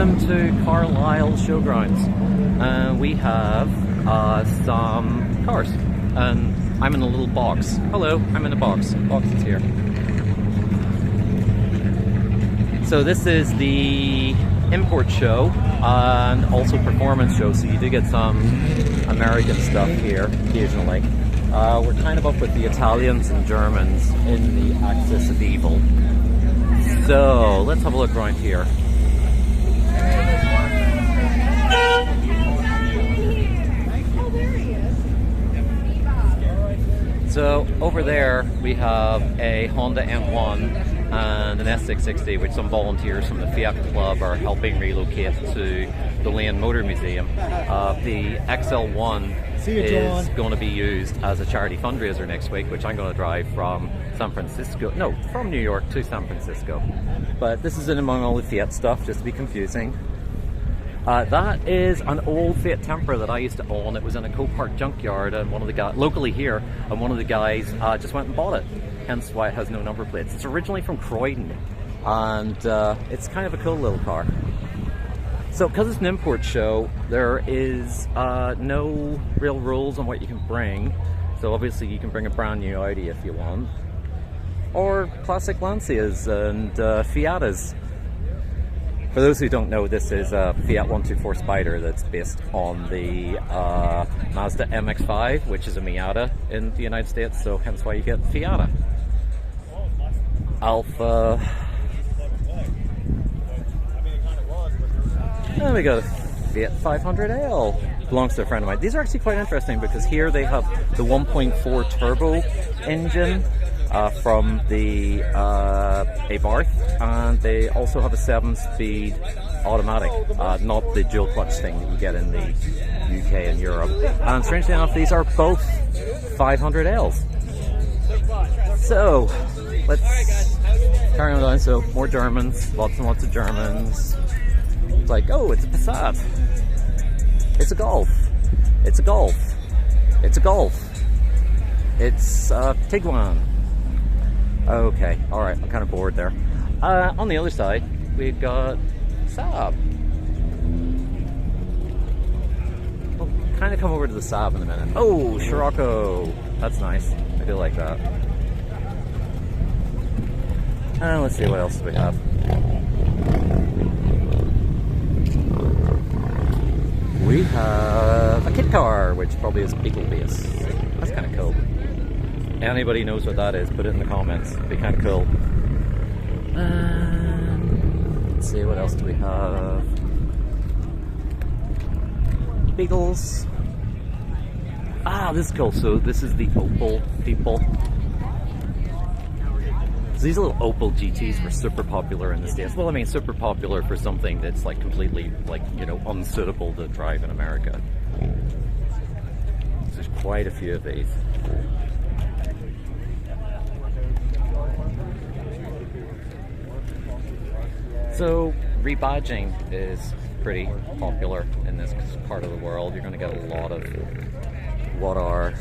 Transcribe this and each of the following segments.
Welcome to Carlisle Show Grounds. We have some cars, and I'm in a little box. Hello, I'm in a box. Box is here. So this is the import show and also performance show, so you do get some American stuff here occasionally. We're kind of up with the Italians and Germans in the axis of evil. So let's have a look around here. So over there we have a Honda M1 and an S660, which some volunteers from the Fiat Club are helping relocate to the Lane Motor Museum. The XL1 is going to be used as a charity fundraiser next week, which I'm going to drive from from New York to San Francisco. But this is in among all the Fiat stuff, just to be confusing. That is an old Fiat Tempra that I used to own. It was in a Copart junkyard, and one of the guys locally here, and one of the guys just went and bought it. Hence why it has no number plates. It's originally from Croydon, and it's kind of a cool little car. So, because it's an import show, there is no real rules on what you can bring. So obviously you can bring a brand new Audi if you want, or classic Lancias and Fiatas. For those who don't know, this is a Fiat 124 Spider that's based on the Mazda MX-5, which is a Miata in the United States, so hence why you get Fiata. Alpha. And we got a Fiat 500L. Belongs to a friend of mine. These are actually quite interesting because here they have the 1.4 turbo engine from the Abarth, and they also have a 7-speed automatic, not the dual clutch thing that you get in the UK and Europe. And strangely enough, these are both 500Ls. So let's carry on down. So more Germans, lots and lots of Germans. It's like, oh, it's a Passat. It's a Golf. It's a Golf. It's a Golf. It's a Tiguan. Okay, alright, I'm kind of bored there. On the other side, we've got Saab. We'll kind of come over to the Saab in a minute. Oh, Scirocco. That's nice. I do like that. Let's see, what else do we have? We have a kit car, which probably is Beetle base. That's kind of cool. Anybody knows what that is, put it in the comments. It'd be kind of cool. Let's see, what else do we have? Beagles. This is cool. So this is the Opel people. So these little Opel GTs were super popular in the States. Well, I mean, super popular for something that's like completely, unsuitable to drive in America. So there's quite a few of these. So rebadging is pretty popular in this part of the world. You're going to get a lot of what are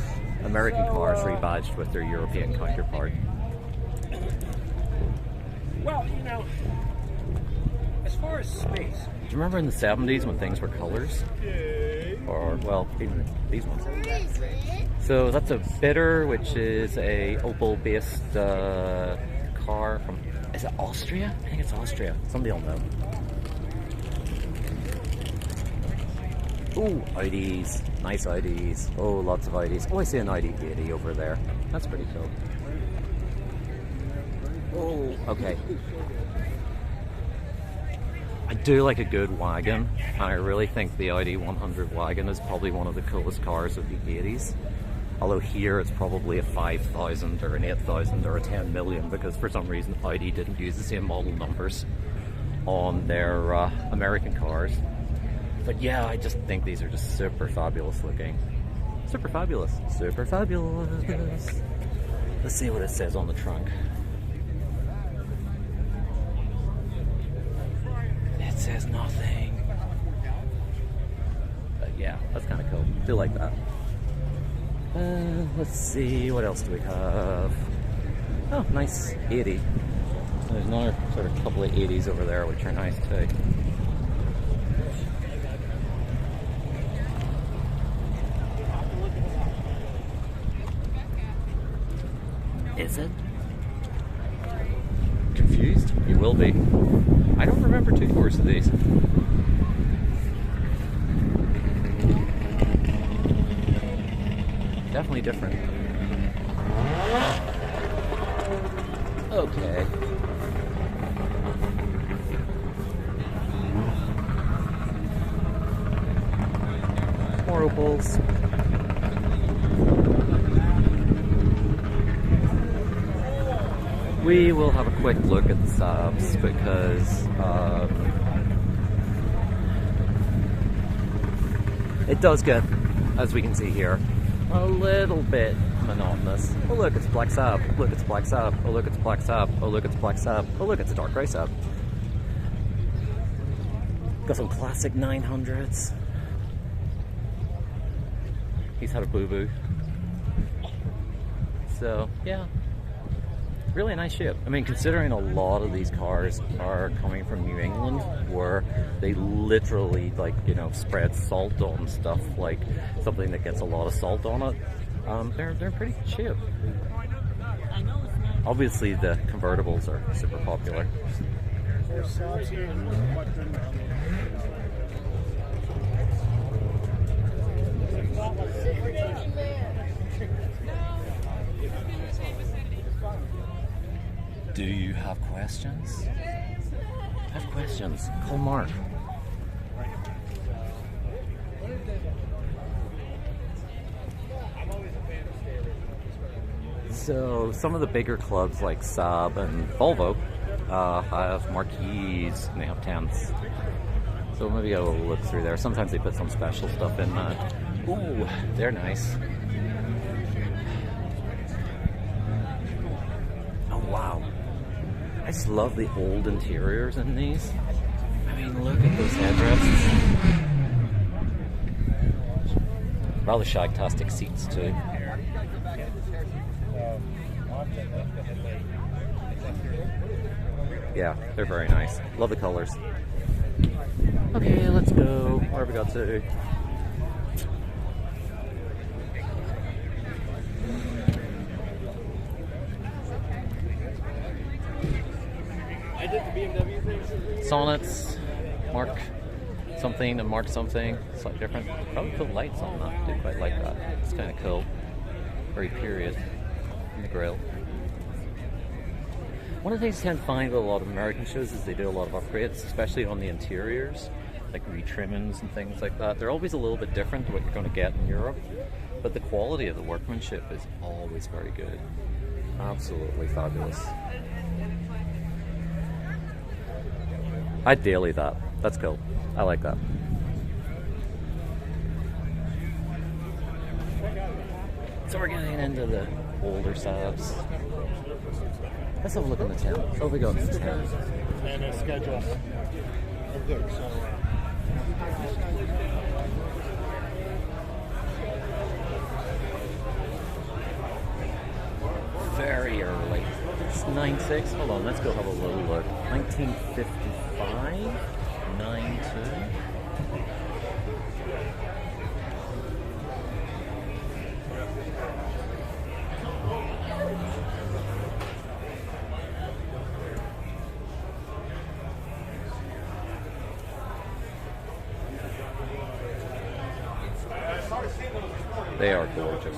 American cars rebadged with their European counterpart. Well, as far as space. Do you remember in the 70s when things were colors? Or, well, even these ones. So that's a Bitter, which is a Opel-based car from... Is it Austria? I think it's Austria. Somebody will know. Ooh, Audis. Nice Audis. Oh, lots of Audis. Oh, I see an Audi 80 over there. That's pretty cool. Oh, okay. I do like a good wagon, and I really think the Audi 100 wagon is probably one of the coolest cars of the 80s. Although here it's probably a 5,000 or an 8,000 or a 10 million, because for some reason Audi didn't use the same model numbers on their American cars. But yeah, I just think these are just super fabulous looking. Super fabulous. Super fabulous. Let's see what it says on the trunk. It says nothing. But yeah, that's kind of cool. Do like that. Let's see, what else do we have? Oh, nice 80. There's another sort of couple of 80s over there, which are nice too. Is it? Confused? You will be. I don't remember two doors of these. Definitely different. Okay. More opals. We will have a quick look at the Saabs because it does get, as we can see here, a little bit monotonous. Oh look, it's a black Saab. Look, it's a black Saab. Oh look, it's a black Saab. Oh look, it's a black Saab. Oh look, it's a dark grey Saab. Got some classic 900s. He's had a boo-boo. So, yeah. Really nice ship. I mean, considering a lot of these cars are coming from New England, where they literally, like, you know, spread salt on stuff, like something that gets a lot of salt on it, they're pretty cheap. Obviously, the convertibles are super popular. Do you have questions? Have questions? Call Mark. So some of the bigger clubs like Saab and Volvo have marquees and they have tents. So maybe go look through there. Sometimes they put some special stuff in that. Ooh, they're nice. Oh wow. I just love the old interiors in these. I mean, look at those headrests. Rather shagtastic seats too. Yeah, they're very nice. Love the colors. Okay, let's go. Where have we got to? Sonnets, Mark something and Mark something. Slightly different. Probably cool lights on that. I do quite like that. It's kind of cool. Very period in the grill. One of the things I tend to find with a lot of American shows is they do a lot of upgrades, especially on the interiors, like retrimmings and things like that. They're always a little bit different to what you're going to get in Europe, but the quality of the workmanship is always very good. Absolutely fabulous. I'd daily that. That's cool. I like that. So we're getting into the older Saabs. Let's have a look in the tent. Oh, we got the tent. And a schedule. Good. So, very early. It's 9.6. Hold on, let's go have a little look. 1955, 9.2. They are gorgeous.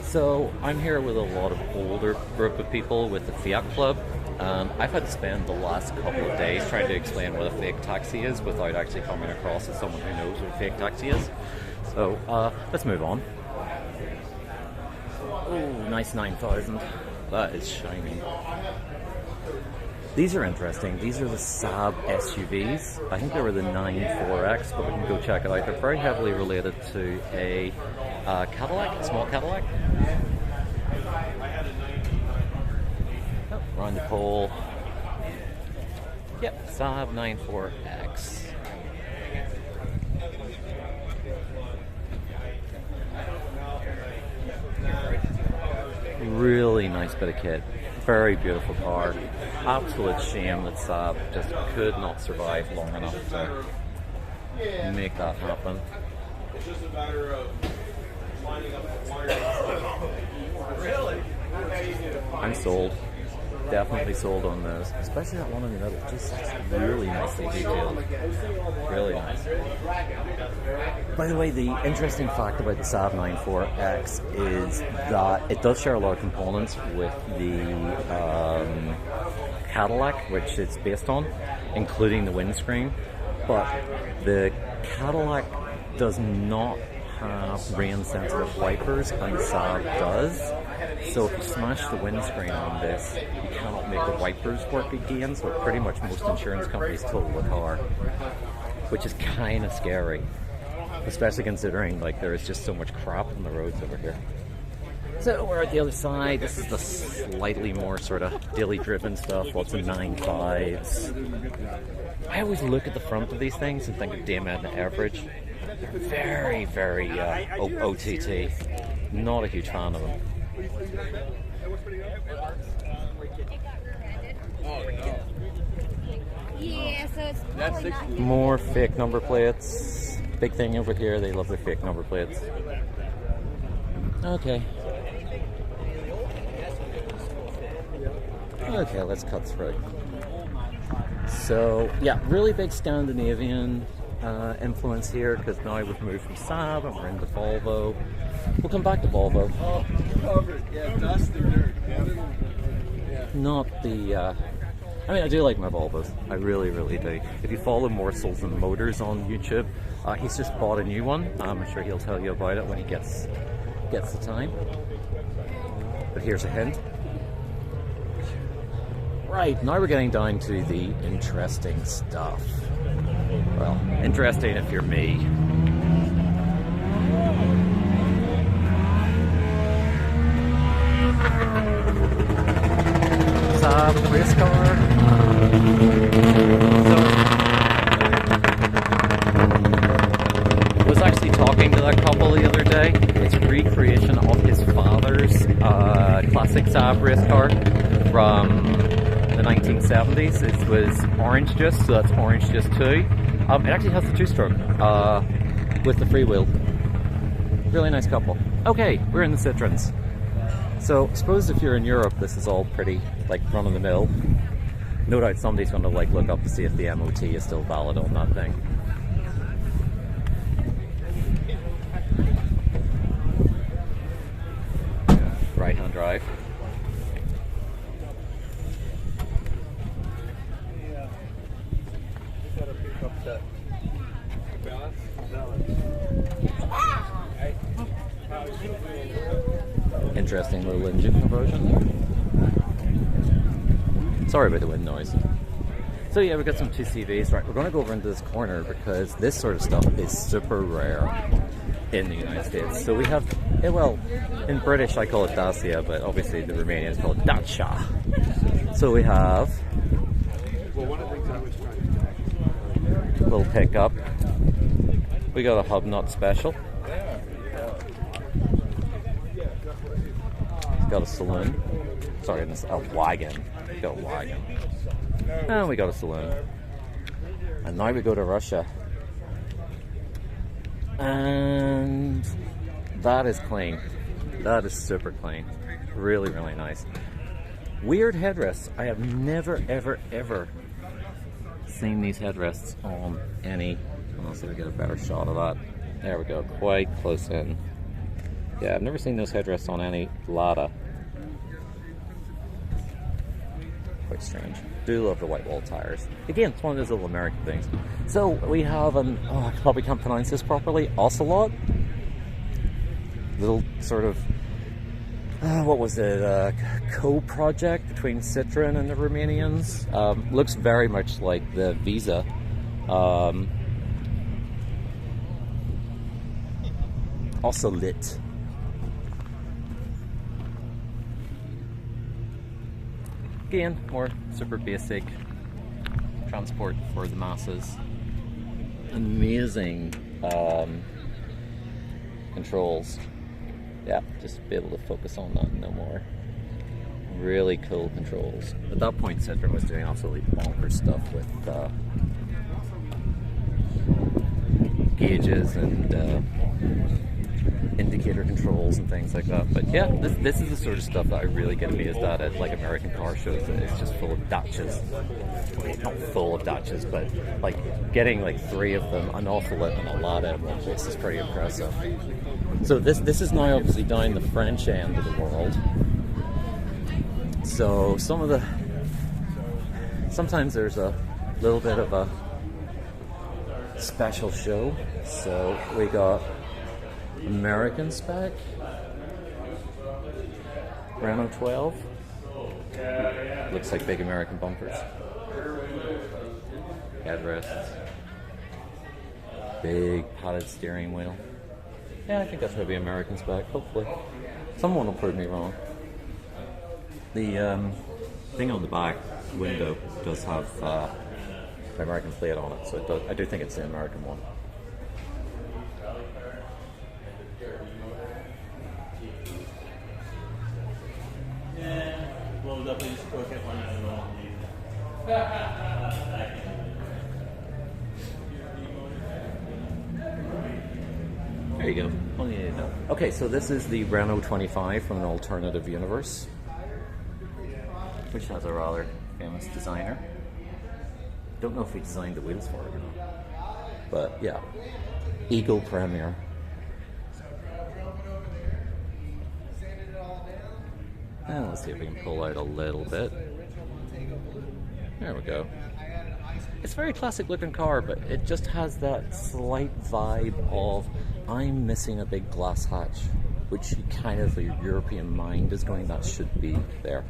So I'm here with a lot of older group of people with the Fiat Club, and I've had to spend the last couple of days trying to explain what a fake taxi is without actually coming across as someone who knows what a fake taxi is. So let's move on. Oh, nice 9000. That is shiny. These are interesting. These are the Saab SUVs. I think they were the 94X, but we can go check it out. They're very heavily related to a Cadillac, a small Cadillac. Oh, around the pole. Yep, Saab 94X. Really nice bit of kit. Very beautiful car. Absolute shame that Saab just could not survive long enough to make that happen. It's just a matter of I'm sold. Definitely sold on those, especially that one in the middle. Just really nicely detailed. Really nice. By the way, the interesting fact about the Saab 94X is that it does share a lot of components with the Cadillac, which it's based on, including the windscreen. But the Cadillac does not have rain-sensitive wipers, and the Saab does. So if you smash the windscreen on this, you cannot make the wipers work again, so pretty much most insurance companies total the car, which is kind of scary, especially considering like there is just so much crap on the roads over here. So we're at the other side. This is the slightly more sort of daily driven stuff, lots of 9.5s. I always look at the front of these things and think of DMN average. They're very, very OTT. Not a huge fan of them. Yeah, so it's probably not. More fake number plates. Big thing over here, they love their fake number plates. Okay. Okay, let's cut through. So, yeah, really big Scandinavian influence here, because now we've moved from Saab and we're into Volvo. We'll come back to Volvo. Oh, covered. Yeah, dust and dirt. Not the... I mean, I do like my Volvos. I really, really do. If you follow Morsels and Motors on YouTube, he's just bought a new one. I'm sure he'll tell you about it when he gets the time. But here's a hint. Right, now we're getting down to the interesting stuff. Well, interesting if you're me. Saab race car. I was actually talking to that couple the other day. It's a recreation of his father's classic Saab race car from the 1970s. It was orange juice, so that's orange juice 2. It actually has the 2-stroke with the freewheel. Really nice couple. Okay, we're in the Citroens. So, suppose if you're in Europe, this is all pretty, like, run-of-the-mill. No doubt somebody's going to, like, look up to see if the MOT is still valid on that thing. Right-hand drive. Interesting little engine conversion there. Sorry about the wind noise. So yeah, we've got some 2CVs. Right, we're going to go over into this corner because this sort of stuff is super rare in the United States. So we have, well, in British I call it Dacia, but obviously the Romanians call it Dacia. So we have a little pickup. We got a hub nut special. Got a saloon. Sorry, a wagon. Got a wagon. And we got a saloon. And now we go to Russia. And that is clean. That is super clean. Really, really nice. Weird headrests. I have never, ever, ever seen these headrests on any. Let's see if we get a better shot of that. There we go. Quite close in. Yeah, I've never seen those headrests on any Lada. Quite strange. Do love the white wall tires. Again, it's one of those little American things. So we have an, I probably can't pronounce this properly, Ocelot. Little sort of, what was it, co-project between Citroen and the Romanians. Looks very much like the Visa. Ocelot. Again, more super basic transport for the masses. Amazing controls. Yeah, just be able to focus on that no more. Really cool controls. At that point, Citroen was doing absolutely bonkers stuff with gauges and indicator controls and things like that. But yeah, this is the sort of stuff that I really get amazed at like American car shows. It's just full of Dacias. Not full of Dacias, but like getting like 3 of them, an awful lot and a lot in one place is pretty impressive. So this is now obviously down the French end of the world. So sometimes there's a little bit of a special show. So we got American spec, Renault 12. Looks like big American bumpers. Headrests. Big padded steering wheel. Yeah, I think that's maybe American spec, hopefully. Someone will prove me wrong. The thing on the back window does have the American plate on it, so I do think it's the American one. There you go. All you need to know. Okay, so this is the Renault 25 from an alternative universe, which has a rather famous designer. Don't know if he designed the wheels for it or not. But yeah, Eagle Premier. And let's see if we can pull out a little bit. There we go. It's a very classic looking car, but it just has that slight vibe of I'm missing a big glass hatch, which kind of your European mind is going, that should be there.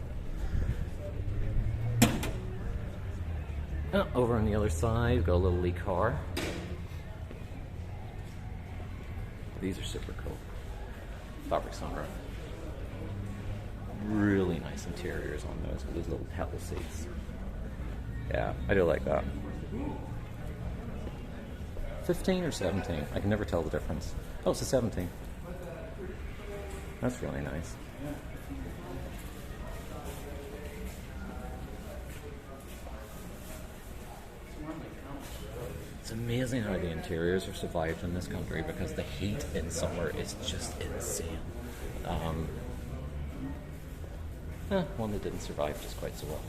Over on the other side, we've got a little Lee car. These are super cool. Fabric sunroof. Really nice interiors on those with those little pedal seats. Yeah, I do like that. 15 or 17? I can never tell the difference. Oh, it's a 17. That's really nice. It's amazing how the interiors are survived in this country because the heat in summer is just insane. One that didn't survive just quite so well.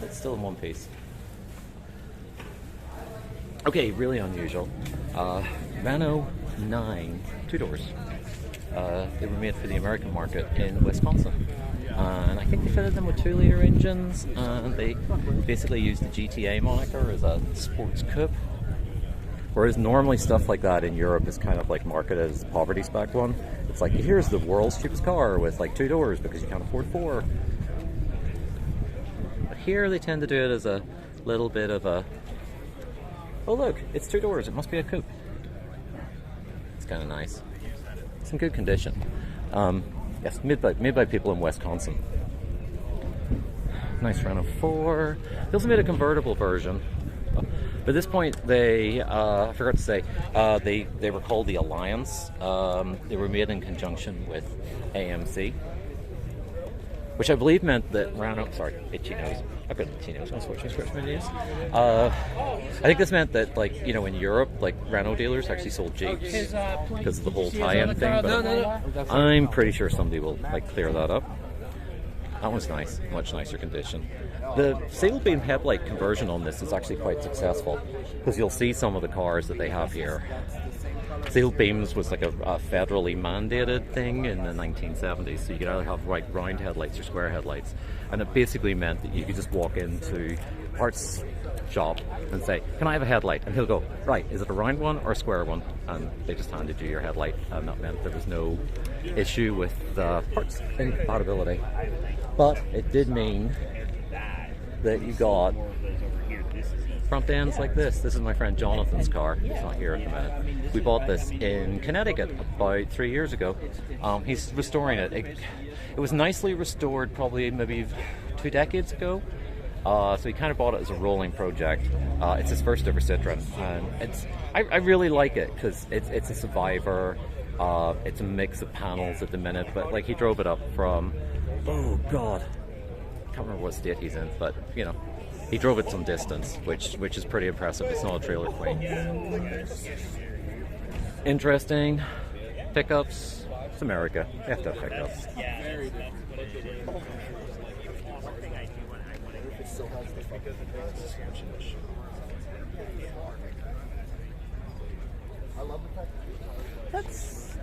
It's still in one piece. Okay, really unusual. Renault 9, 2 doors. They were made for the American market in Wisconsin. And I think they fitted them with 2-liter engines, and they basically used the GTA moniker as a sports coupe. Whereas normally stuff like that in Europe is kind of like marketed as a poverty spec one. It's like, here's the world's cheapest car with like 2 doors because you can't afford 4. But here they tend to do it as a little bit of a, oh look, it's 2 doors, it must be a coupe. It's kind of nice. It's in good condition. Yes, made by people in Wisconsin. Nice Renault 4. They also made a convertible version. But at this point, they, I forgot to say, they were called the Alliance. They were made in conjunction with AMC, which I believe meant that Renault, sorry, itchy nose. I've got itchy nose, that's what I switched my names. I think this meant that, like, you know, in Europe, like, Renault dealers actually sold Jeeps because of the whole tie-in thing, but I'm pretty sure somebody will, like, clear that up. That one's nice, much nicer condition. The sail beam headlight conversion on this is actually quite successful because you'll see some of the cars that they have here. Sail beams was like a federally mandated thing in the 1970s, so you could either have like round headlights or square headlights, and it basically meant that you could just walk into a parts shop and say, can I have a headlight? And he'll go, right, is it a round one or a square one? And they just handed you your headlight, and that meant there was no issue with parts incompatibility. But it did mean that you got front ends like this. This is my friend Jonathan's car. He's not here at the minute. We bought this in Connecticut about 3 years ago. He's restoring it. It was nicely restored probably maybe 2 decades ago. So he kind of bought it as a rolling project. It's his first ever Citroen, and I really like it because it's a survivor. It's a mix of panels at the minute, but like he drove it up from, oh god, I can't remember what state he's in, but you know, he drove it some distance, which is pretty impressive. It's not a trailer queen. Interesting. pickups. It's America. They have to have pickups.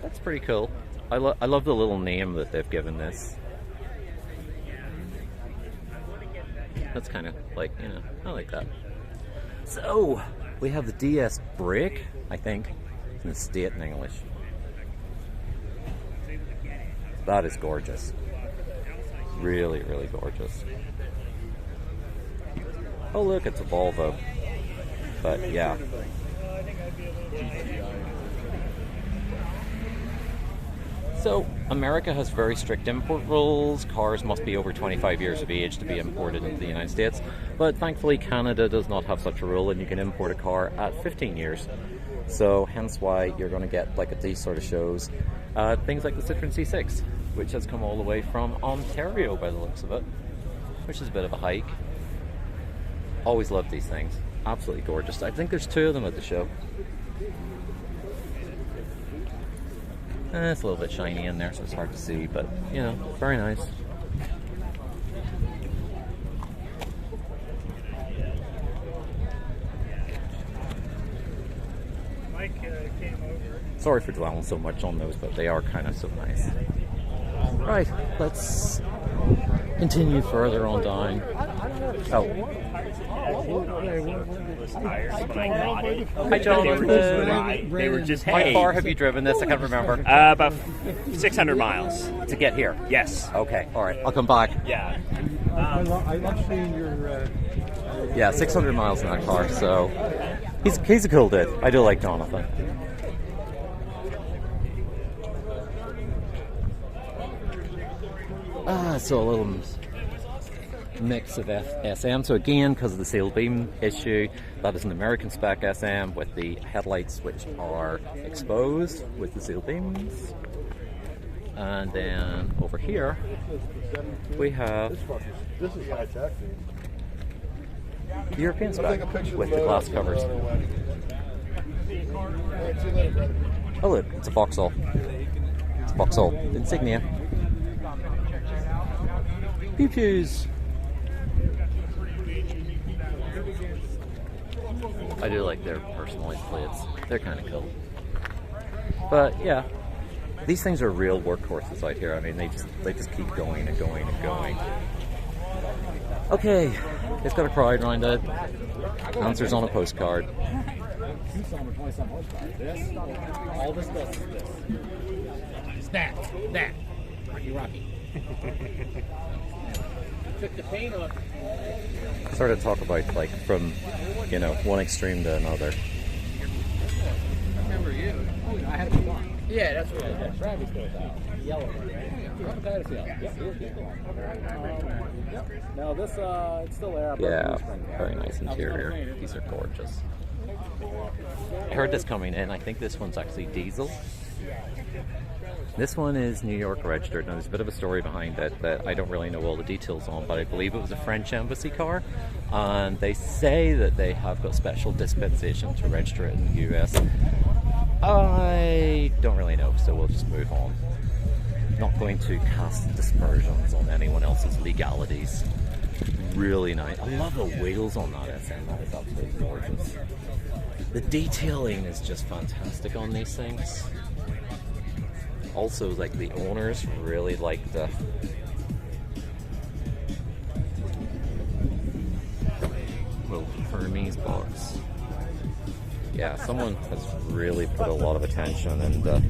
That's pretty cool. I love the little name that they've given this. That's kind of like, you know, I like that. So, we have the DS brake, I think. It's going to state in English. That is gorgeous. Really, really gorgeous. Oh look, it's a Volvo. But yeah. So, America has very strict import rules. Cars must be over 25 years of age to be imported into the United States. But thankfully, Canada does not have such a rule, and you can import a car at 15 years. So, hence why you're going to get, like at these sort of shows, things like the Citroen C6, which has come all the way from Ontario by the looks of it, which is a bit of a hike. Always love these things. Absolutely gorgeous. I think there's 2 of them at the show. It's a little bit shiny in there, so it's hard to see, but, you know, very nice. Mike came over. Sorry for dwelling so much on those, but they are kind of so nice. Right, let's continue further on down. Oh. Hi, Jonathan. They were just, hey. How far have you driven this? I can't remember. About 600 miles. To get here? Yes. Okay, alright, I'll come back. Yeah. I love seeing your... Yeah, 600 miles in that car, so... He's a cool dude. I do like Jonathan. So a little mix of SM. So again, because of the sail beam issue, that is an American spec SM with the headlights which are exposed with the sail beams. And then over here we have the European spec with the glass covers. Oh look, it's a Vauxhall. It's a Vauxhall insignia. Pew pews. I do like their personalized plates. They're kind of cool. But yeah, these things are real workhorses out here. I mean, they just keep going and going and going. Okay, it's got a crowd around it. Answers on a postcard. All this stuff is this. That. Rocky. Took the paint off. Sort of talk about like from, you know, one extreme to another. I remember you. Oh, I had the one. Yeah, that's what it is. Travis goes out. Yellow one, right? Yep. Now this, it's still there. Yeah, very nice interior. These are gorgeous. I heard this coming in. I think this one's actually diesel. This one is New York registered. Now there's a bit of a story behind it that I don't really know all the details on, but I believe it was a French embassy car, and they say that they have got special dispensation to register it in the US. I don't really know, so we'll just move on. Not going to cast dispersions on anyone else's legalities. Really nice. I love the wheels on that SM. That is absolutely gorgeous. The detailing is just fantastic on these things. Also, like, the owners really like the little Hermes box. Yeah, someone has really put a lot of attention into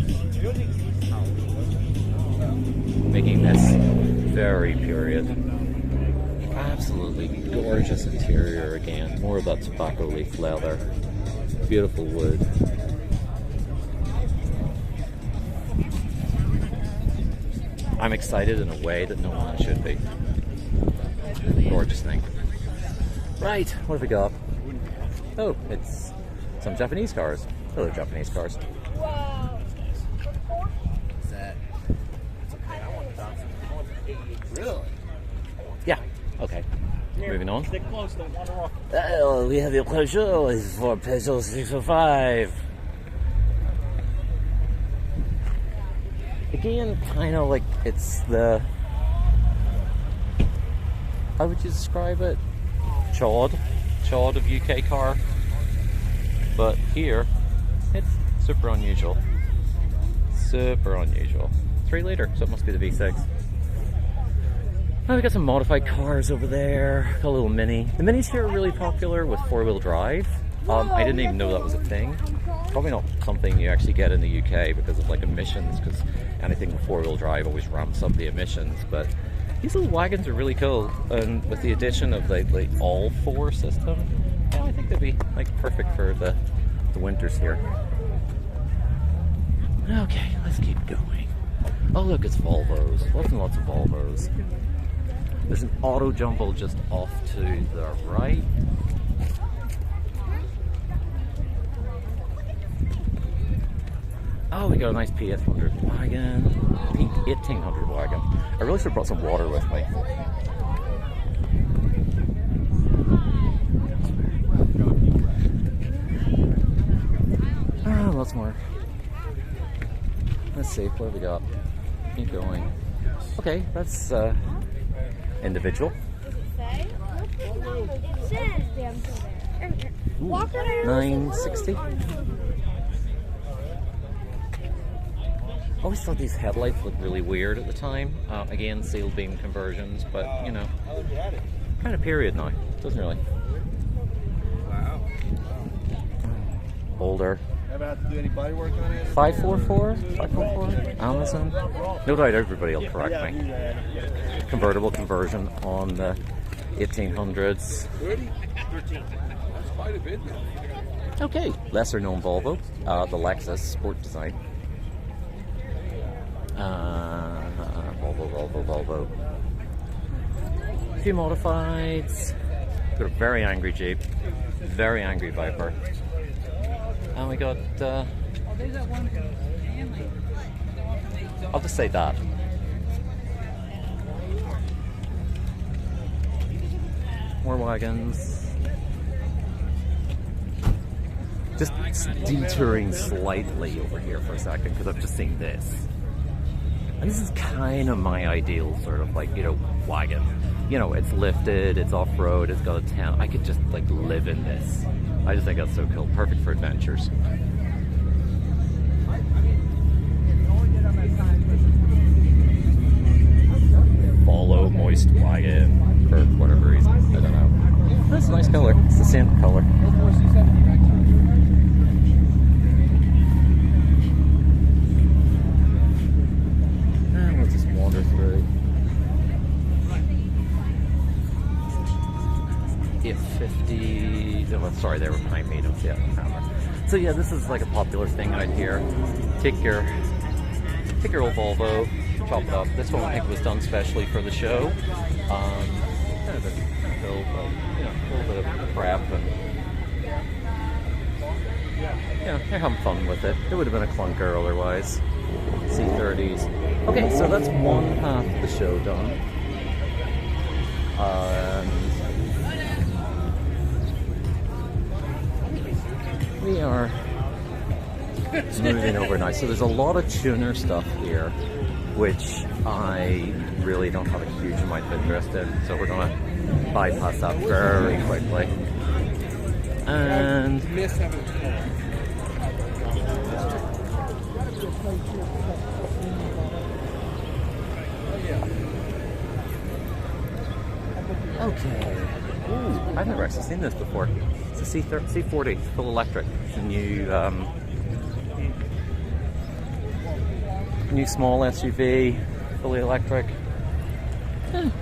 making this very period. Absolutely gorgeous interior again. More of that tobacco leaf leather. Beautiful wood. I'm excited in a way that no one should be. Gorgeous thing. Right, what have we got? Oh, it's some Japanese cars. Hello, Japanese cars. Is that? Really? Yeah, okay. Moving on. Stick close, don't want to rock. We have the pleasure for Peugeot 605. again, kind of like it's the, how would you describe it? Chawed of UK car. But here, it's super unusual. Super unusual. 3 litre, so it must be the V6. Oh, we got some modified cars over there. Got a little Mini. The Minis here are really popular with 4-wheel drive. I didn't even know that was a thing. Probably not something you actually get in the UK because of like emissions, because anything with 4-wheel drive always ramps up the emissions. But these little wagons are really cool, and with the addition of the all-4 system, yeah, I think they'd be like perfect for the winters here. Okay, let's keep going. Oh look, it's Volvos. Lots and lots of Volvos. There's an auto jumble just off to the right. Oh, we got a nice P800 wagon. P1800 wagon. I really should have brought some water with me. Ah, lots more. Let's see, what have we got? Keep going. Okay, that's individual. Ooh, 960. I always thought these headlights looked really weird at the time. Again, sealed beam conversions, but you know, kind of period now. Doesn't really. Wow. Older. Ever have to do any body work on it? 544? 544? Amazon? No doubt everybody will correct me. Convertible conversion on the 1800s. 30? 13. That's quite a bit. Okay, lesser known Volvo, the Lexus Sport Design. Volvo. A few modifieds. Got a very angry Jeep, very angry Viper. And we got, I'll just say that. More wagons. Just detouring slightly over here for a second because I've just seen this. And this is kind of my ideal sort of like, you know, wagon. You know, it's lifted, it's off-road, it's got a tent. I could just like live in this. I just think that's so cool. Perfect for adventures. Follow moist wagon for whatever reason. I don't know. That's a nice color. It's the same color. And we'll just wander through. 850. Oh, sorry, they were behind me. Don't see that on camera. So yeah, this is like a popular thing out here. Take your old Volvo, chop it up. This one I think was done specially for the show. Kind of cool, but you know, a little bit of prep and yeah, they're having fun with it. It would have been a clunker otherwise. C30s. Okay, so that's one half of the show done. We are moving over now. So there's a lot of tuner stuff here, which I really don't have a huge amount of interest in. So we're going to bypass that very quickly. And okay. Ooh, I've never actually seen this before. It's a C40 full electric. It's a new small SUV, fully electric.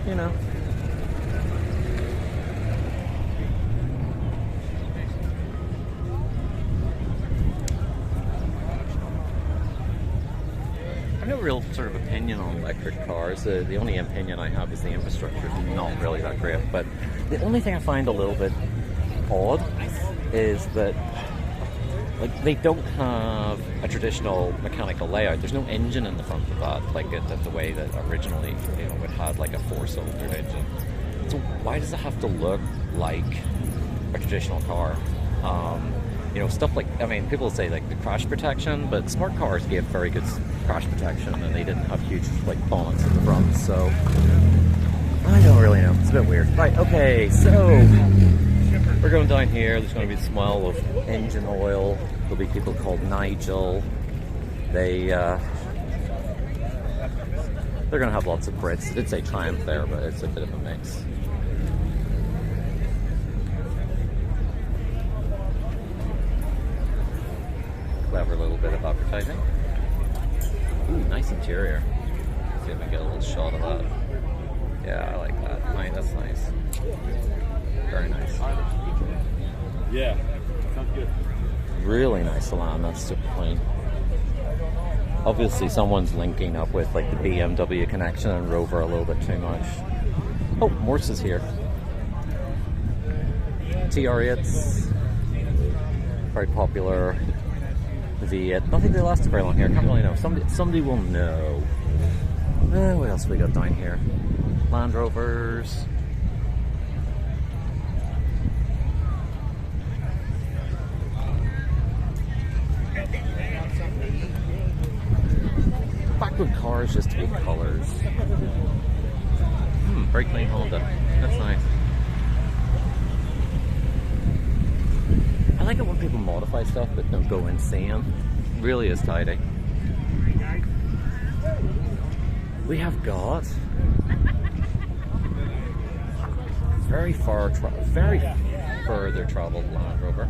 You know. I have no real sort of opinion on electric cars. The only opinion I have is the infrastructure is not really that great. But the only thing I find a little bit odd is that like they don't have a traditional mechanical layout. There's no engine in the front of that, like the way that originally, you know, it had like a 4-cylinder engine. So why does it have to look like a traditional car? you know, stuff like, I mean, people say like the crash protection, but smart cars gave very good crash protection, and they didn't have huge like bonnets at the front, so I don't really know. It's a bit weird. Right, okay, so we're going down here. There's going to be the smell of engine oil. There'll be people called Nigel. They're going to have lots of Brits. I did say Triumph there, but it's a bit of a mix. Clever little bit of advertising. Ooh, nice interior. Let's see if we can get a little shot of that. Yeah, I like that. Right, that's nice. Very nice. Yeah, sounds good. Really nice salon. That's super clean. Obviously, someone's linking up with like the BMW connection and Rover a little bit too much. Oh, Morse is here. TR8s, very popular. V8. I don't think they lasted very long here. I can't really know. Somebody will know. What else we got down here? Land Rovers. Backward cars just to be colors. Very clean Honda. That's nice. I like it when people modify stuff but don't go insane. Really is tidy. We have got very further traveled Land Rover.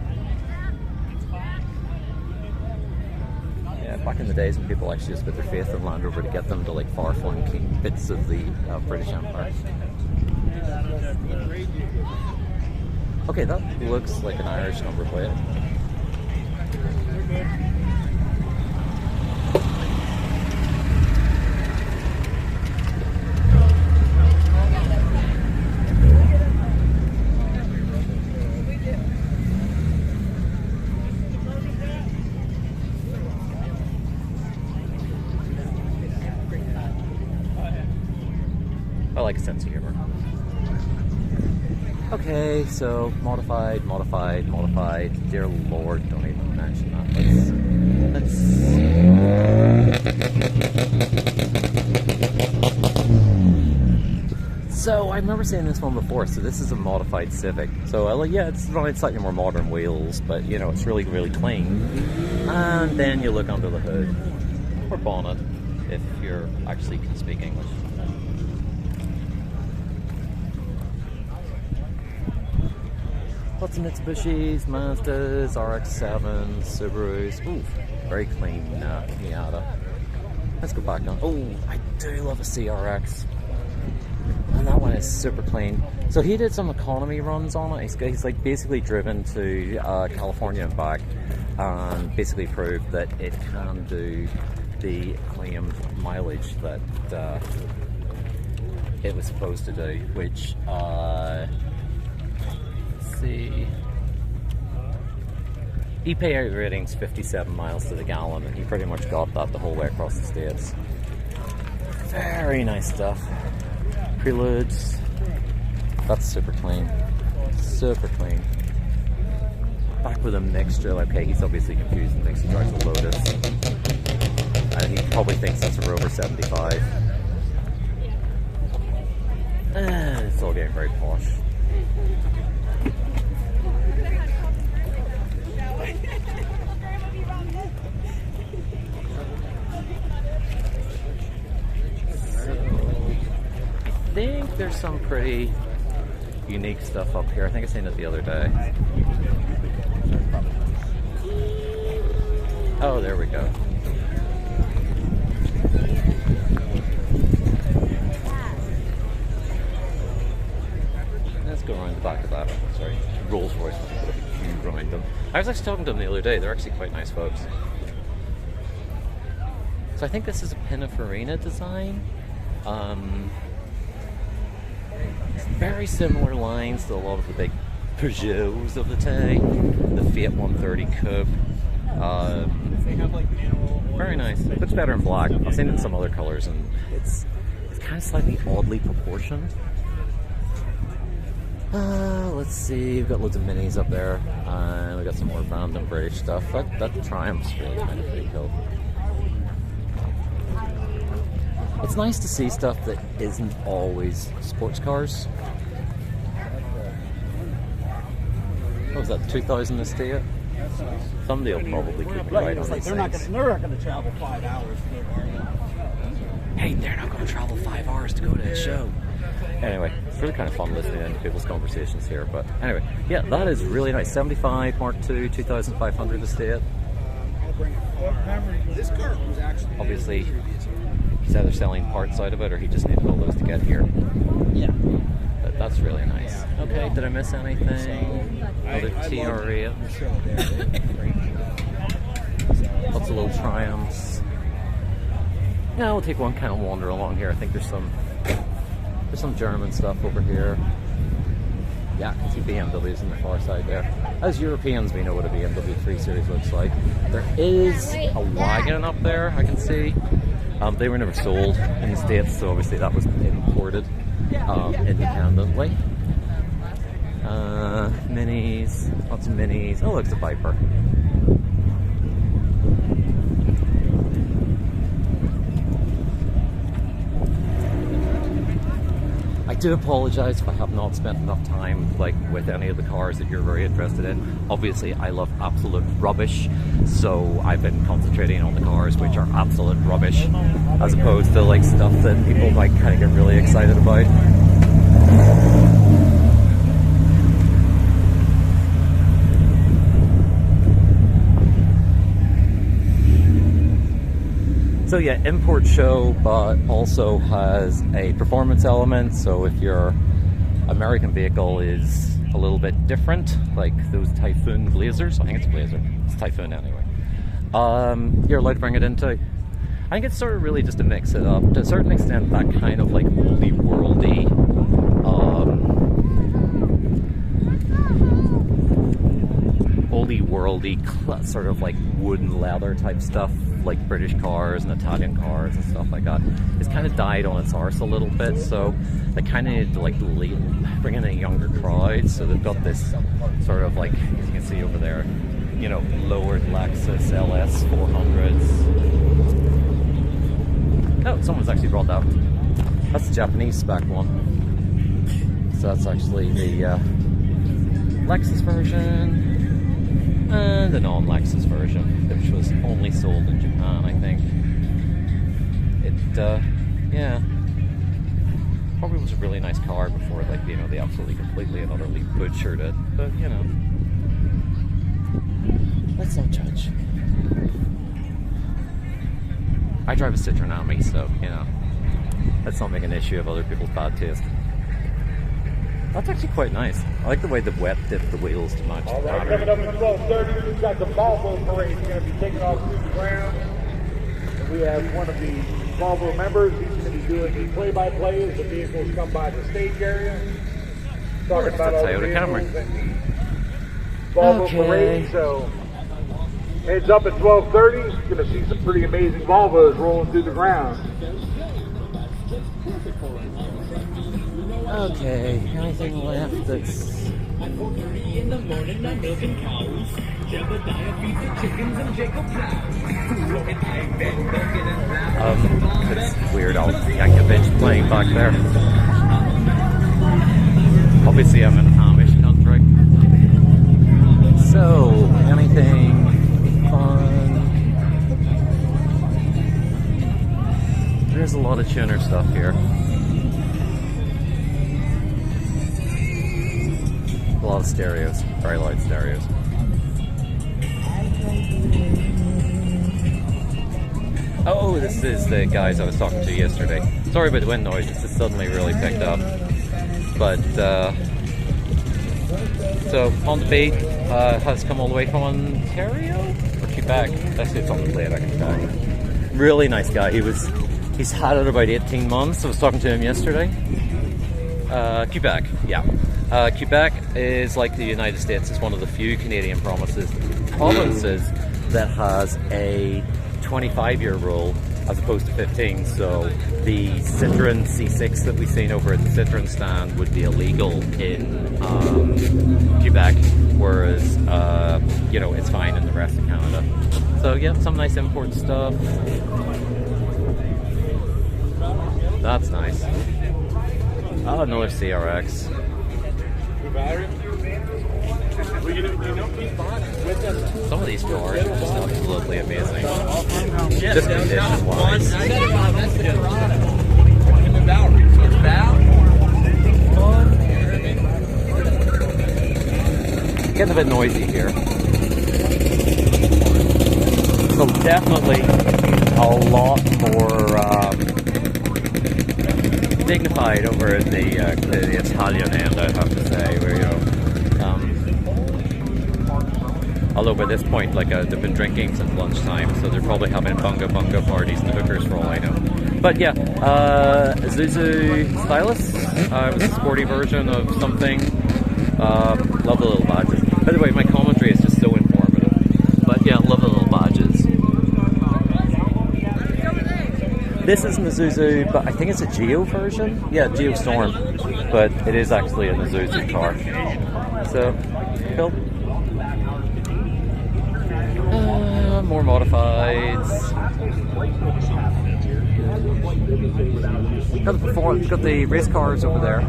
Yeah, back in the days when people actually just put their faith in Land Rover to get them to like far-flung bits of the British Empire. Okay, that looks like an Irish number plate. I like a sense of humor. Okay, so modified. Dear Lord, don't even mention that. So I remember seeing this one before. So this is a modified Civic. So yeah, it's slightly more modern wheels, but you know it's really, really clean. And then you look under the hood or bonnet if you're actually can speak English. Lots of Mitsubishis, Mazdas, RX-7s, Subarus. Ooh, very clean Miata. Let's go back on. Oh, I do love a CRX. And that one is super clean. So he did some economy runs on it. He's like basically driven to California and back and basically proved that it can do the claimed mileage that it was supposed to do, which see. EPA rating's 57 miles to the gallon, and he pretty much got that the whole way across the States. Very nice stuff. Preludes. That's super clean. Super clean. Back with a mixture. Okay, he's obviously confused and thinks he drives a Lotus. And he probably thinks that's a Rover 75. It's all getting very posh. I think there's some pretty unique stuff up here. I think I seen it the other day. Oh, there we go. Let's go around the back of that. Sorry, Rolls Royce with a bit of a cube around them. I was actually talking to them the other day. They're actually quite nice folks. So I think this is a Pininfarina design. Very similar lines to a lot of the big Peugeots of the day. The Fiat 130 Coupe. Very nice. Looks better in black. I've seen it in some other colors, and it's kind of slightly oddly proportioned. let's see, we've got loads of minis up there, and we've got some more random British stuff. That Triumph's really kind of pretty cool. It's nice to see stuff that isn't always sports cars. What was that, 2000 estate? Somebody will probably keep me right on these they're not things. going to travel 5 hours to go there. Hey, they're not going to travel 5 hours to go to a show. Anyway, it's really kind of fun listening to people's conversations here. But anyway, yeah, that is really nice. 75 Mark II, 2500 estate. This car was actually... Obviously, he's either selling parts out of it or he just needed all those to get here. Yeah. But that's really nice. Okay, did I miss anything? Another TR8. Lots of little Triumphs. Yeah, we'll take one kind of wander along here. I think there's some German stuff over here. Yeah, I can see BMWs on the far side there. As Europeans, we know what a BMW 3 Series looks like. There is a wagon up there, I can see. They were never sold in the States, so obviously that was imported independently. Minis, lots of minis. Oh, look, it's a Viper. I do apologize if I have not spent enough time with any of the cars that you're very interested in. Obviously, I love absolute rubbish, so I've been concentrating on the cars which are absolute rubbish, as opposed to stuff that people might kind of get really excited about. So yeah, import show, but also has a performance element. So if your American vehicle is a little bit different, like those Typhoon Blazers, I think it's a Blazer, it's Typhoon anyway, you're allowed to bring it into. I think it's sort of really just to mix it up. To a certain extent, that kind of oldie worldy, sort of wooden leather type stuff, like British cars and Italian cars and stuff like that, it's kind of died on its arse a little bit. So they kind of need to bring in a younger crowd. So they've got this sort of as you can see over there, you know, lowered Lexus LS 400s. Oh, someone's actually brought that. That's the Japanese spec one. So that's actually the Lexus version. And the non-Lexus version, which was only sold in Japan, I think. Yeah, probably was a really nice car before, they absolutely, completely and utterly butchered it. But, you know, let's not judge. I drive a Citroen Ami, so, you know, let's not make an issue of other people's bad taste. That's actually quite nice. I like the way they've wet dipped the wheels to match the Alright, pattern. coming up at 12:30, we've got the Volvo Parade. He's going to be taking off through the ground. And we have one of the Volvo members. He's going to be doing the play-by-play as the vehicles come by the stage area. Talking about all the Toyota Camry. vehicles and the Volvo Parade. So, heads up at 12:30. You're going to see some pretty amazing Volvos rolling through the ground. Okay, anything left that's... in the morning, I'm milking cows. Jebediah feeds the chickens and Jacob It's weird old Yankovic playing back there. Obviously I'm in Amish country. So, anything fun? There's a lot of tuner stuff here. A lot of stereos, very loud stereos. Oh, this is the guys I was talking to yesterday. Sorry about the wind noise, it's just suddenly really picked up. But, so Honda Beat has come all the way from Ontario? Or Quebec? Actually, it's on the plate, I can tell you. Really nice guy. He's had it about 18 months. I was talking to him yesterday. Quebec, yeah. Quebec is like the United States. It's one of the few Canadian provinces that has a 25-year rule as opposed to 15. So the Citroen C6 that we've seen over at the Citroen stand would be illegal in Quebec, whereas you know, it's fine in the rest of Canada. So yeah, some nice import stuff. That's nice. Oh, another CRX. Some of these cars are just absolutely amazing. Just condition-wise. Getting a bit noisy here. So definitely a lot more dignified over at the Italian end, I have to say. Where, you know, although by this point, like they've been drinking since lunchtime, so they're probably having bunga parties in the hookers for all I know. But yeah, Isuzu Stylus. It was a sporty version of something. Love the little badges. By the way, my commentary is just so informative. But yeah, love the little badges. This is an Isuzu, but I think it's a Geo version. Yeah, Geo Storm, but it is actually an Isuzu car. So, cool. More modifieds. Got the race cars over there.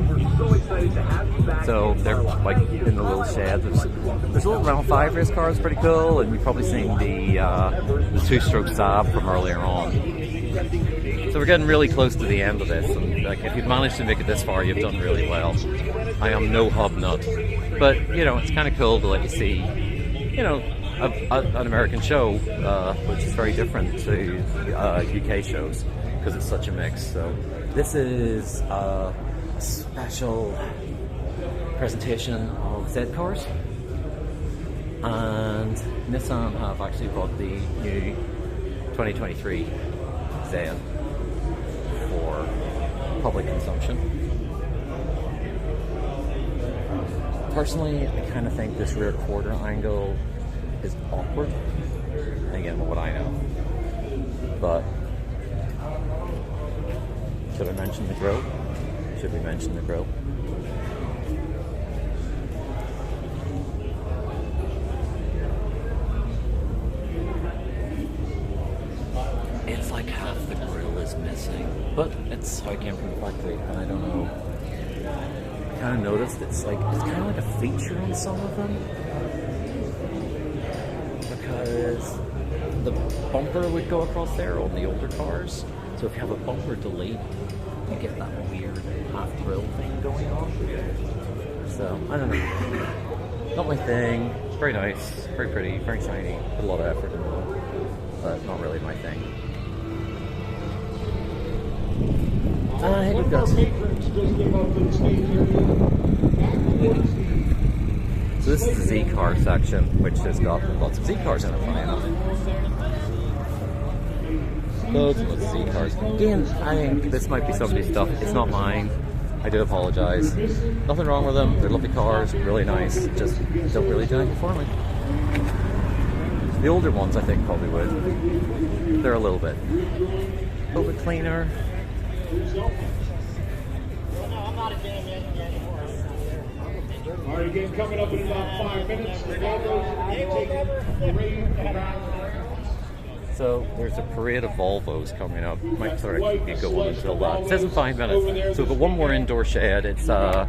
So they're like in the little shed. There's a little round 5 race cars, pretty cool, and you've probably seen the 2-stroke Saab from earlier on. So we're getting really close to the end of this, and like, if you've managed to make it this far, you've done really well. I am no hub nut, but you know, it's kind of cool to let you see, you know, an American show, which is very different to UK shows because it's such a mix. So this is a special presentation of Z cars, and Nissan have actually brought the new 2023 Z for public consumption. Personally, I kind of think this rear quarter angle is awkward. Again, what I know. But should I mention the grille? Should we mention the grille? It's like half the grille is missing, but it's how it came from the factory, and I don't know. I kind of noticed it's kind of like a feature on some of them. Because the bumper would go across there on the older cars. So if you have a bumper delete, you get that weird half grill thing going on. So, I don't know. Not my thing. Very nice, very pretty, very shiny. Put a lot of effort into it. But not really my thing. I think we've got So this is the Z car section, which has got lots of Z cars in it, funny enough. Loads and loads of Z cars. Again, I think this might be somebody's stuff. It's not mine. I do apologise. Nothing wrong with them. They're lovely cars, really nice. Just don't really do anything for me. The older ones, I think, probably would. They're a little bit cleaner. Alright, again, coming up in about 5 minutes. The Volvos take parade around. So there's a parade of Volvos coming up. Might sort of keep you going until that. It says in 5 minutes. So we've got one more indoor shed. It's I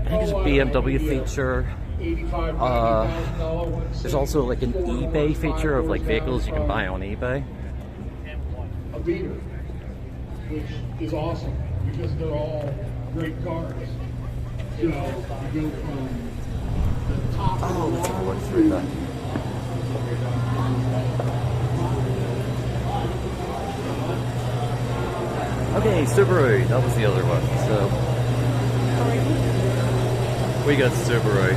think it's a BMW feature. There's also like an eBay feature of like vehicles you can buy on eBay. A beater, which is awesome because they're all great cars. So you go from the top. Oh, let's have a look through that. Okay, Subaru. That was the other one. So we got Subaru.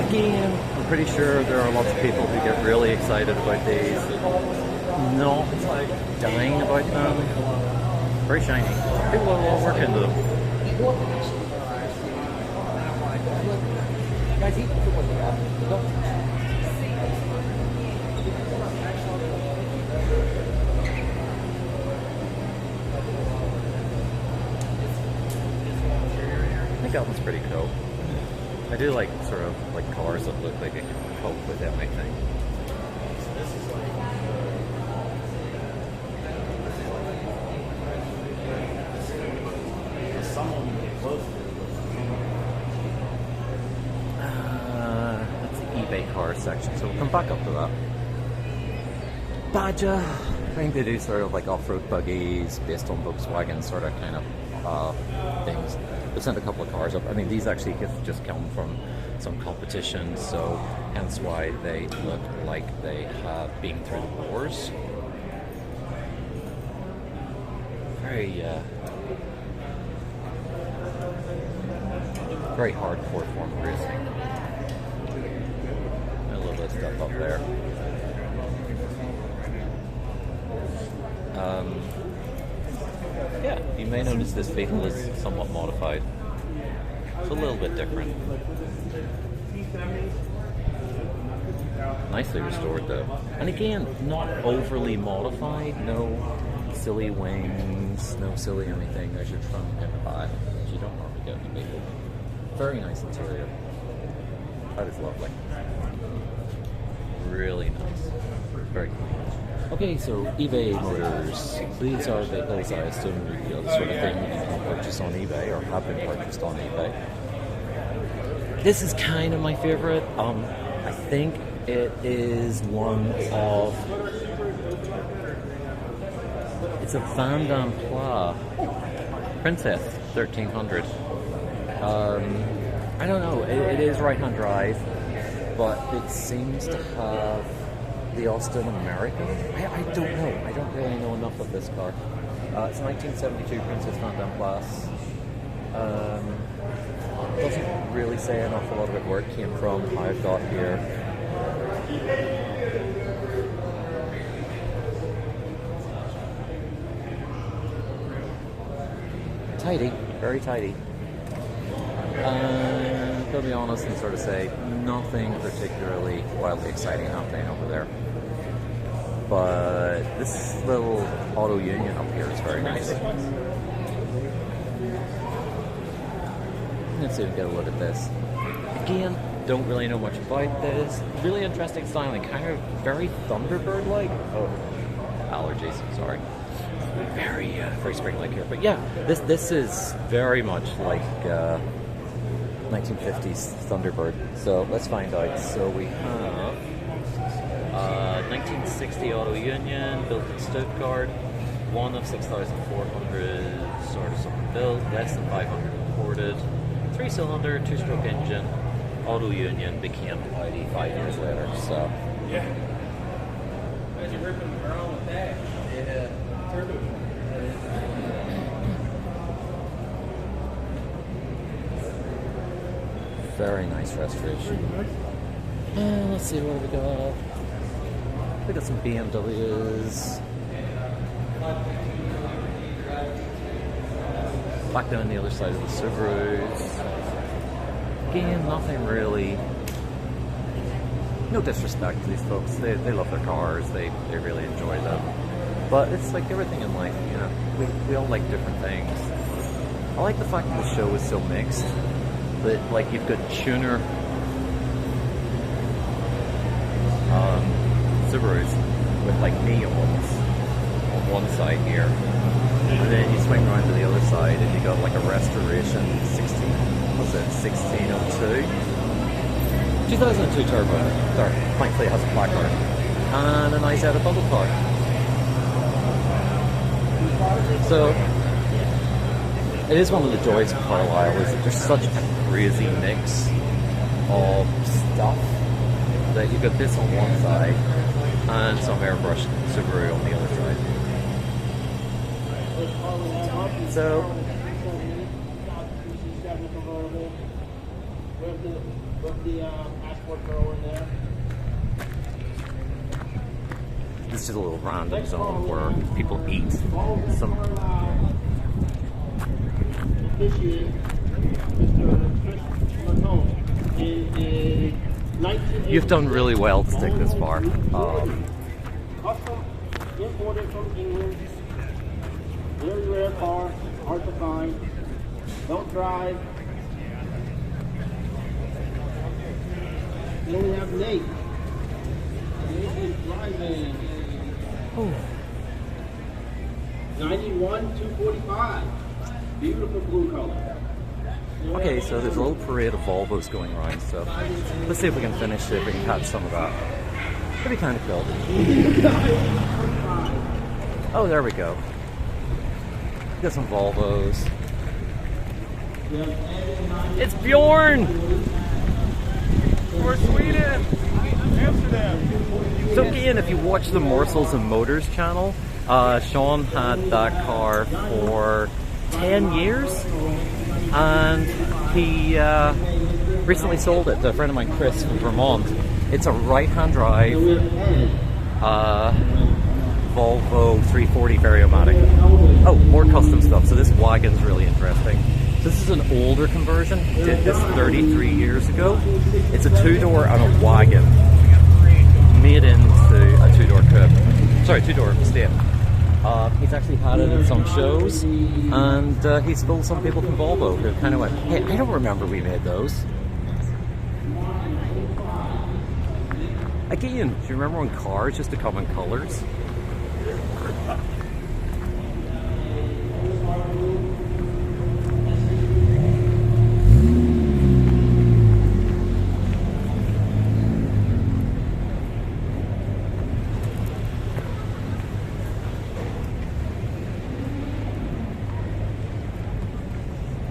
Again, I'm pretty sure there are lots of people who get really excited about these. Not like dying about them. Very shiny. People have a lot of work into them. Guys, eat what you got. I think that one's pretty cool. I do like sort of like cars that look like they can cope with everything. That's the eBay car section, so we'll come back up to that. Badger, I think they do sort of like off-road buggies based on Volkswagen sort of kind of things. They've sent a couple of cars up. I mean, these actually have just come from some competition, so hence why they look like they have been through the wars. Very, very hardcore form of racing. A little bit of stuff up there. Yeah, you may notice this vehicle is somewhat modified. It's a little bit different. Nicely restored though. And again, not overly modified, no silly wings, no silly anything. There's your trunk and the back, which you don't normally get in a vehicle. Very nice interior. That is lovely. Really nice. Very clean. Okay, so eBay Motors. These are vehicles I assume the sort of thing you can purchase on eBay or have been purchased on eBay. This is kind of my favorite. I think it is one of... It's a Van Damme Pla Princess 1300. I don't know, it is right-hand drive, but it seems to have the Austin American? I don't know. I don't really know enough of this car. It's 1972 Princess Van Damme Class. Doesn't really say an awful lot about where it came from. I've got here. Tidy, very tidy. To be honest and sort of say, nothing particularly wildly exciting happening over there. But this little auto union up here is very nice. Let's see if we get a look at this. Again, don't really know much about this. Really interesting styling, kind of very Thunderbird-like. Oh, allergies, sorry. Very, very spring-like here. But yeah, this is very much like 1950s Thunderbird. So let's find out. So we have 1960 Auto Union, built in Stuttgart, one of 6,400 sort of something built, less than 500 imported, 3-cylinder, 2-stroke engine. Auto Union became Audi 5 years later. So yeah. Very nice restoration. And let's see what we got. We got some BMWs. Back down the other side of the Subarus. Again, nothing really. No disrespect to these folks. They love their cars. They really enjoy them. But it's like everything in life, you know. We all like different things. I like the fact that the show is so mixed. That like you've got tuner Subarus with like neons on one side here, and then you swing around to the other side and you got like a restoration 1602 2002 turbo. Sorry, thankfully it has a placard and a nice out of bubble car. So it is one of the joys of Carlisle is that there's such a crazy mix of stuff that you've got this on one side and some airbrushed Subaru on the other side. So this is a little random zone where people eat some. You've done really well to stick this far. Custom imported from England. Very rare car, hard to find. Don't drive. Then we have Nate. Nate is driving. 91 245. Beautiful blue color. Okay, so there's a little parade of Volvos going around, so let's see if we can finish it, if we can catch some of that. It'd be kind of cool. Oh, there we go. Got some Volvos. It's Bjorn! For Sweden! Amsterdam! So again, if you watch the Morsels and Motors channel, Sean had that car for 10 years, and he recently sold it to a friend of mine, Chris, from Vermont. It's a right-hand drive Volvo 340 Variomatic. Oh, more custom stuff. So this wagon's really interesting. This is an older conversion. Did this 33 years ago. It's a two-door and a wagon made into a two-door coupe. Sorry, two-door estate. He's actually had it at some shows, and he's told some people from Volvo who kind of went, hey, I don't remember we made those. Again, do you remember when cars used to come in colors?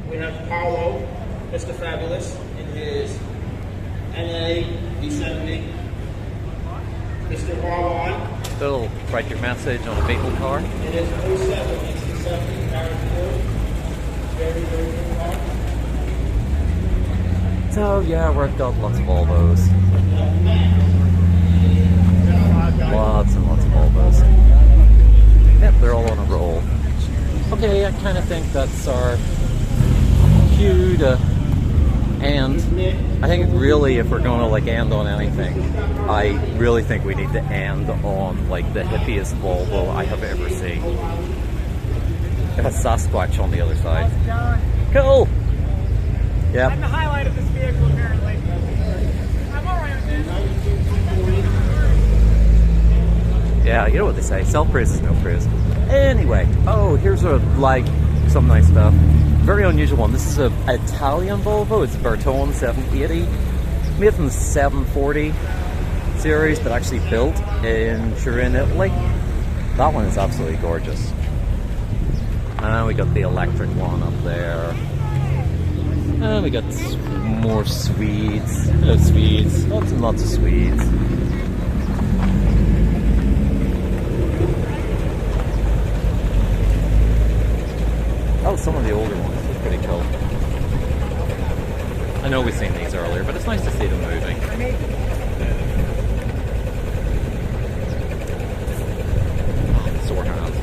We have Paulo, Mr. Fabulous, in his NA V70. Mr. Marlon. They'll write your message on a Beetle car. It is 07, it's the 70 Carriage. Very, very good car. So yeah, we've got lots of Volvos. Lots and lots of Volvos. Yep, they're all on a roll. Okay, I kind of think that's our cue to end. I think really, if we're going to like end on anything, I really think we need to end on like the hippiest Volvo I have ever seen. It has Sasquatch on the other side. Cool! Yeah. I'm the highlight of this vehicle, apparently. I'm alright with this. Yeah, you know what they say, self-praise is no praise. Anyway, oh, here's a, like, some nice stuff. Very unusual one. This is an Italian Volvo. It's a Bertone 780. Made from the 740 series, but actually built in Turin, Italy. That one is absolutely gorgeous. And we got the electric one up there. And we got more Swedes. Hello, Swedes. Lots and lots of Swedes. Oh, some of the older ones. It's pretty cool. I know we've seen these earlier, but it's nice to see them moving. Oh, sore hands.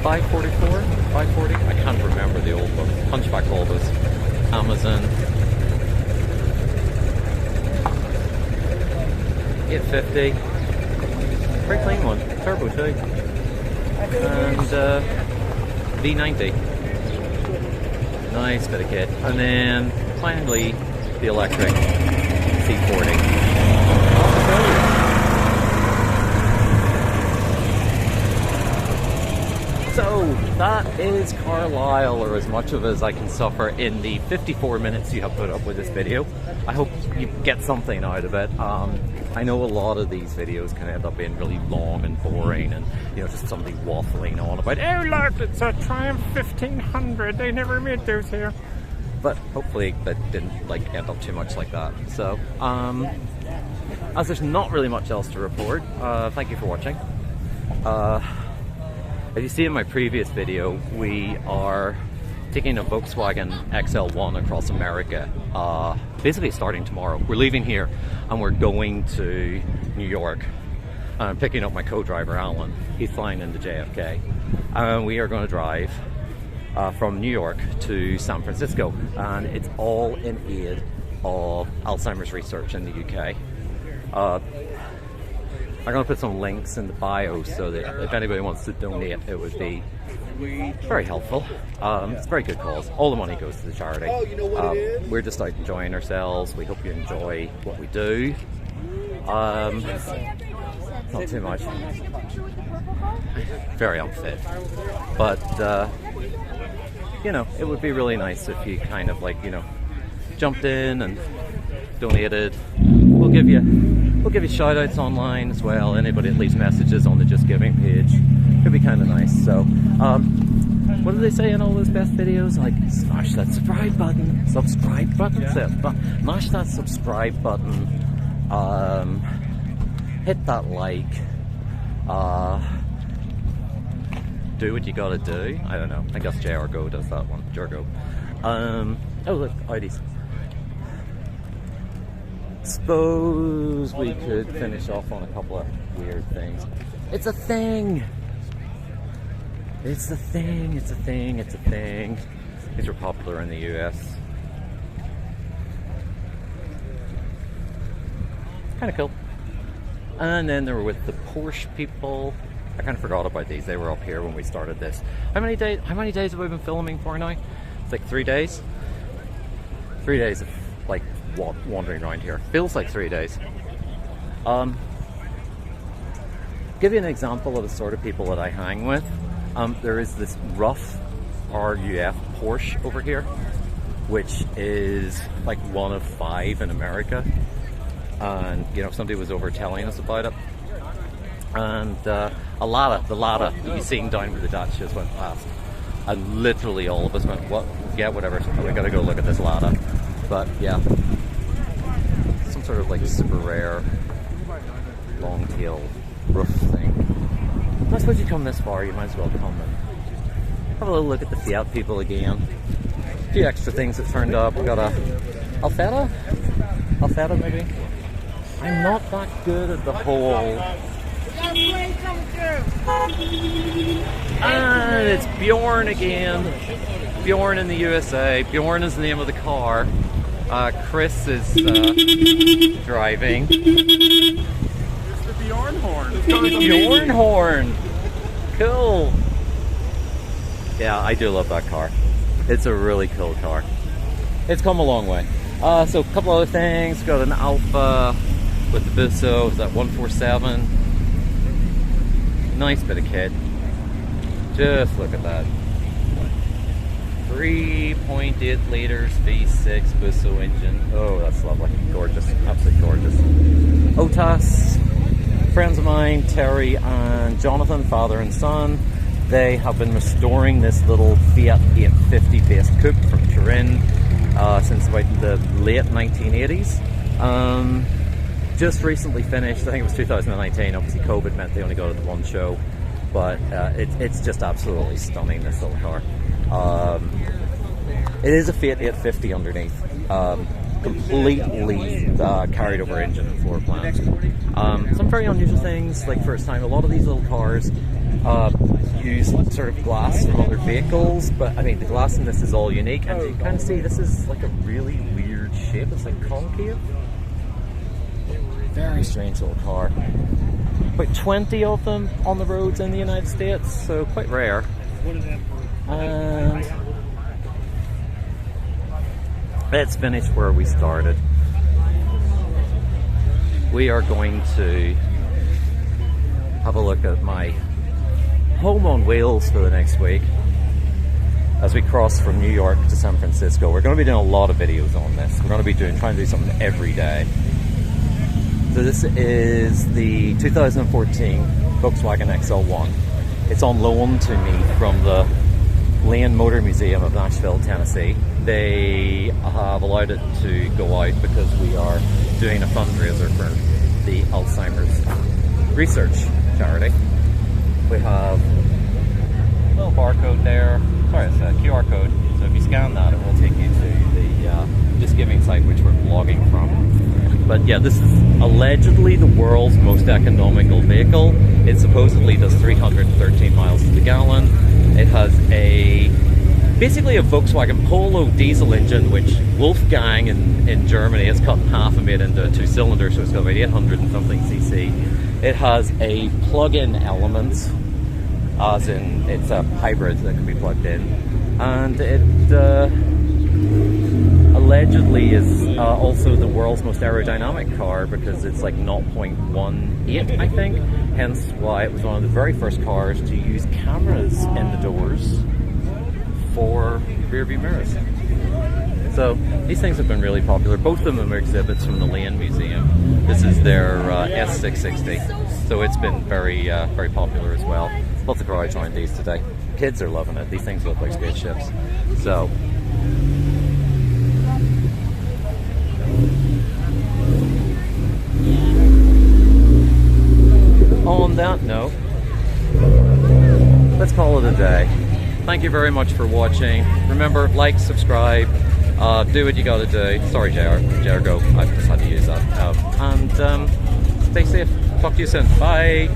544? 540? I can't remember the old book. Hunchback Volvos. Amazon. 850. Very clean one. Turbo too. And V90. Nice bit of kit. And then finally the electric C40. So that is Carlisle, or as much of as I can suffer in the 54 minutes you have put up with this video. I hope you get something out of it. I know a lot of these videos can end up being really long and boring, and you know, just somebody waffling on about, oh look, it's a Triumph 1500, they never made those here. But hopefully that didn't like end up too much like that. So as there's not really much else to report, thank you for watching. As you see in my previous video, we are taking a Volkswagen XL1 across America, basically starting tomorrow. We're leaving here and we're going to New York. I'm picking up my co-driver Alan. He's flying into JFK. And we are going to drive from New York to San Francisco, and it's all in aid of Alzheimer's research in the UK. I'm going to put some links in the bio so that if anybody wants to donate, it would be very helpful. It's a very good cause. All the money goes to the charity. We're just out enjoying ourselves. We hope you enjoy what we do. Not too much. Very unfit. But, you know, it would be really nice if you kind of like, you know, jumped in and donated. We'll give you shout outs online as well. Anybody that leaves messages on the Just Giving page. It'd be kind of nice. So, what do they say in all those best videos? Like, smash that subscribe button. Subscribe button. Mash that subscribe button. Hit that like. Do what you gotta do. I don't know. I guess JRGO does that one. JRGO. Oh look, Audis. Suppose we could finish off on a couple of weird things. It's a thing! It's a thing, it's a thing, it's a thing. These are popular in the US. Kind of cool. And then they were with the Porsche people. I kind of forgot about these. They were up here when we started this. How many days have we been filming for now? It's like 3 days. 3 days of like wandering around here. Feels like 3 days. Give you an example of the sort of people that I hang with. There is this rough RUF Porsche over here, which is like 1 of 5 in America. And you know, somebody was over telling us about it. And the Lada that you seen down where the Dacias went past. And literally all of us went, what? Yeah, whatever. We gotta go look at this Lada. But yeah, some sort of like super rare long tail roof thing. I suppose you come this far, you might as well come and have a little look at the Fiat people again. A few extra things that turned up. We got a Alfetta maybe. I'm not that good at the whole. And it's Bjorn again. Bjorn in the USA. Bjorn is the name of the car. Chris is driving. It's the Bjorn horn. Bjorn horn. Cool. Yeah, I do love that car. It's a really cool car. It's come a long way. So a couple other things. Got an Alpha with the Busso. Is that 147? Nice bit of kit. Just look at that. 3.8 liters V6 Busso engine. Oh, that's lovely. Gorgeous. Absolutely gorgeous. Otas. Friends of mine, Terry and Jonathan, father and son, they have been restoring this little Fiat 850 base coupe from Turin since about the late 1980s. Just recently finished, I think it was 2019, obviously COVID meant they only got it at one show, but it's just absolutely stunning, this little car. It is a Fiat 850 underneath, completely carried over engine and floor plan. Some very unusual things, like first time, a lot of these little cars use sort of glass from other vehicles, but I mean the glass in this is all unique, and you can kind of see this is like a really weird shape, it's like concave. Very strange little car. About 20 of them on the roads in the United States, so quite rare. And let's finish where we started. We are going to have a look at my home on wheels for the next week as we cross from New York to San Francisco. We're going to be doing a lot of videos on this. We're going to be trying to do something every day. So this is the 2014 Volkswagen XL1. It's on loan to me from the Lane Motor Museum of Nashville, Tennessee. They have allowed it to go out because we are doing a fundraiser for the Alzheimer's research charity. We have a little barcode there. Sorry, it's a QR code. So if you scan that, it will take you to the Just Giving site, which we're blogging from. But yeah, this is allegedly the world's most economical vehicle. It supposedly does 313 miles to the gallon. It has a basically a Volkswagen Polo diesel engine, which Wolfgang in Germany has cut in half and made into a 2-cylinder, so it's got about 800 and something cc. It has a plug-in element, as in it's a hybrid that can be plugged in, and it allegedly is also the world's most aerodynamic car because it's like 0.18, I think, hence why it was one of the very first cars to use cameras in the doors for rear view mirrors. So these things have been really popular. Both of them are exhibits from the Lane Museum. This is their S660, so it's been very very popular as well. Lots of crowds around these today. Kids are loving it. These things look like spaceships. So on that note, let's call it a day. Thank you very much for watching. Remember, like, subscribe, do what you gotta do. Sorry, JR, go. I just had to use that. And stay safe. Talk to you soon. Bye.